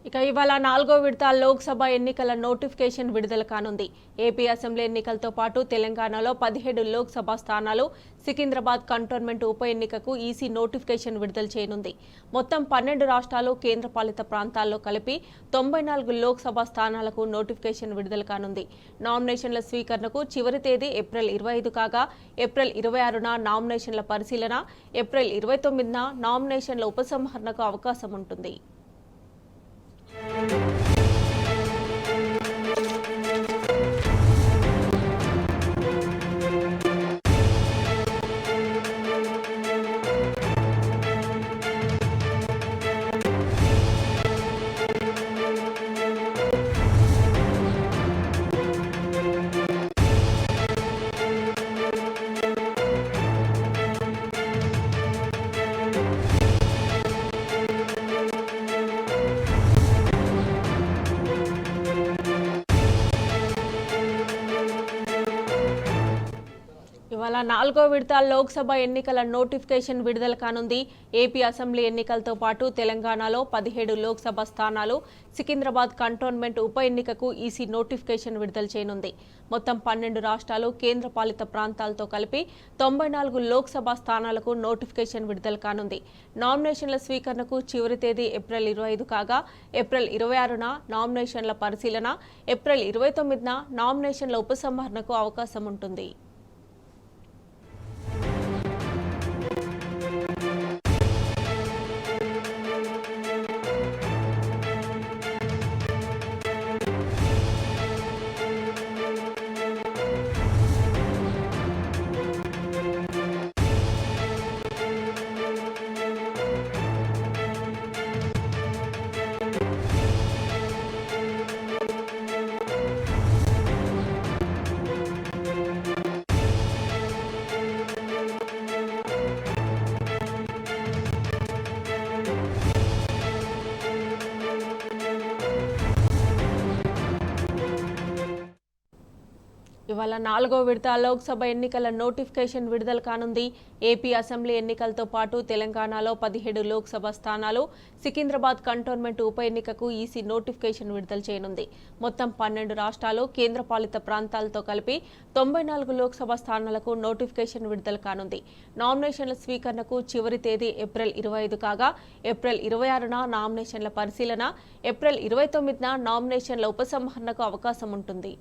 ఇక ఇవాళ 4వ విడత లోక్సభ ఎన్నికల నోటిఫికేషన్ విడుదల కానుంది. ఏపీ అసెంబ్లీ ఎన్నికలతో పాటు తెలంగాణలో 17 లోక్సభ స్థానాలు, సికింద్రాబాద్ కంటోన్మెంట్ ఉప ఎన్నికకు ఈసీ నోటిఫికేషన్ విడుదల చేయనుంది. మొత్తం 12 రాష్ట్రాలు, కేంద్రపాలిత ప్రాంతాల్లో కలిపి 94 లోక్సభ స్థానాలకు నోటిఫికేషన్ విడుదల కానుంది. నామినేషన్ల స్వీకరణకు చివరి తేదీ ఏప్రిల్ 25 కాగా ఏప్రిల్ 26న నామినేషన్ల పరిశీలన, ఏప్రిల్ 29న నామినేషన్ల ఉపసంహరణకు అవకాశం ఉంటుంది. ఇవాళ 4వ విడత లోక్సభ ఎన్నికల నోటిఫికేషన్ విడుదల కానుంది. ఏపీ అసెంబ్లీ ఎన్నికలతో పాటు తెలంగాణలో 17 లోక్సభ స్థానాలు, సికింద్రాబాద్ కంటోన్మెంట్ ఉప ఎన్నికకు ఈసీ నోటిఫికేషన్ విడుదల చేయనుంది. మొత్తం 12 రాష్ట్రాలు, కేంద్రపాలిత ప్రాంతాలతో కలిపి 94 లోక్సభ స్థానాలకు నోటిఫికేషన్ విడుదల కానుంది. నామినేషన్ల స్వీకరణకు చివరి తేదీ ఏప్రిల్ 25 కాగా ఏప్రిల్ 26న నామినేషన్ల పరిశీలన, ఏప్రిల్ 29న నామినేషన్ల ఉపసంహరణకు అవకాశం ఉంటుంది. ఇవాళ 4వ విడత లోక్సభ ఎన్నికల నోటిఫికేషన్ విడుదల కానుంది. ఏపీ అసెంబ్లీ ఎన్నికలతో పాటు తెలంగాణలో 17 లోక్సభ స్థానాలు, సికింద్రాబాద్ కంటోన్మెంట్ ఉప ఎన్నికకు ఈసీ నోటిఫికేషన్ విడుదల చేయనుంది. మొత్తం 12 రాష్ట్రాలు, కేంద్రపాలిత ప్రాంతాలతో కలిపి 94 లోక్సభ స్థానాలకు నోటిఫికేషన్ విడుదల కానుంది. నామినేషన్ల స్వీకరణకు చివరి తేదీ ఏప్రిల్ 25 కాగా ఏప్రిల్ 26న నామినేషన్ల పరిశీలన, ఏప్రిల్ 29న నామినేషన్ల ఉపసంహరణకు అవకాశం ఉంటుంది.